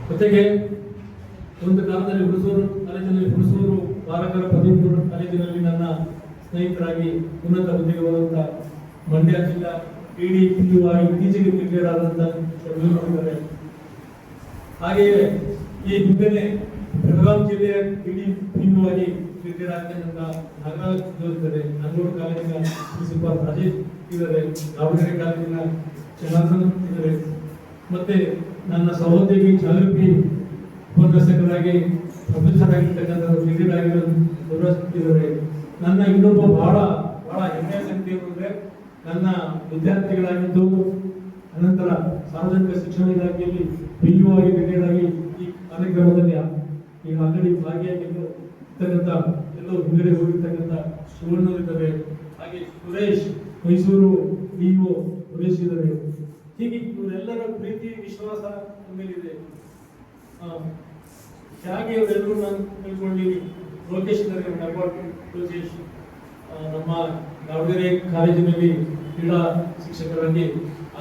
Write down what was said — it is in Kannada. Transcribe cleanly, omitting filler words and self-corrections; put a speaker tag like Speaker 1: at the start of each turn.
Speaker 1: ಜೊತೆಗೆ ಒಂದು ಕಾಲದಲ್ಲಿ ಹುಣಸೂರು ಕಾಲೇಜಿನಲ್ಲಿ ಹುಣಸೂರು ಬಾಲಕರ ಪದವಿ ಪೂರ್ವ ಕಾಲೇಜಿನಲ್ಲಿ ನನ್ನ ಸ್ನೇಹಿತರಾಗಿ ಉನ್ನತ ಹುದ್ದೆಗೆ ಹೋದಂತ ಮಂಡ್ಯ ಜಿಲ್ಲಾ ಇಡಿ PU ಆಗಿ ಇತ್ತೀಚೆಗೆ ರಿಟೈರ್ಡ್ ಆದಂತ ನೋಡಿದ್ದಾರೆ. ಹಾಗೆಯೇ ಈ ಹಿಂದೆ ಬೆಳಗಾವಿ ಜಿಲ್ಲೆಯ ಇಡಿ PU ಆಗಿ ರಿಟೈರ್ಡ್ ಆಗಿದ್ದಂತ ನಾಗರಾಜ್ ಇದ್ದಾರೆ, ನಂಗೂರು ಕಾಲೇಜಿನ ಪ್ರಿನ್ಸಿಪಾಲ್ ರಾಜೇಶ್ ಇದ್ದಾರೆ, ದಾವಣಗೆರೆ ಕಾಲೇಜಿನ ಜನಾರ್ದನ್ ಇದ್ದಾರೆ, ಮತ್ತೆ ನನ್ನ ಸಹೋದರಿ ಜಾಗೃತಿ ಉಪನ್ಯಾಸಕರಾಗಿ ಪ್ರೊಫೆಸರ್ ಆಗಿರ್ತಕ್ಕಂಥ ರಿಟೈರ್ಡ್ ಆಗಿದ್ದಾರೆ. ನನ್ನ ಇನ್ನೊಬ್ಬ ಬಹಳ ಹೆಮ್ಮೆಯ ಸಂಗತಿ ಅಂದ್ರೆ ನನ್ನ ವಿದ್ಯಾರ್ಥಿಗಳಾಗಿದ್ದು ಅನಂತರ ಸಾರ್ವಜನಿಕ ಶಿಕ್ಷಣ ಇಲಾಖೆಯಲ್ಲಿ PU ಆಗಿ ರಿಟೈರ್ಡ್ ಆಗಿ ಈ ಕಾರ್ಯಕ್ರಮದಲ್ಲಿ ಈಗ ಆಲ್ರೆಡಿ ಭಾಗಿಯಾಗಿರ್ತಕ್ಕಂಥ ಎಲ್ಲೋ ಹಿಂಗಡೆ ಹೋಗಿರ್ತಕ್ಕಂಥ ಸುವರ್ಣರಿದ್ದಾರೆ. ಹಾಗೆ ಸುರೇಶ್ ಮೈಸೂರು PO ಸುರೇಶ್ ಇದ್ದಾರೆ. ಹೀಗೆ ಇವರೆಲ್ಲರ ಪ್ರೀತಿ ವಿಶ್ವಾಸ ಮೇಲಿದೆ. ಹಾಗೆ ಇವರೆಲ್ಲರೂ ನಾನು ತಿಳ್ಕೊಂಡಿದ್ದೀನಿ. ಲೋಕೇಶ್ ಲೋಕೇಶ್ ನಮ್ಮ ದಾವಣಗೆರೆ ಕಾಲೇಜಿನಲ್ಲಿ ಕ್ರೀಡಾ ಶಿಕ್ಷಕರಾಗಿ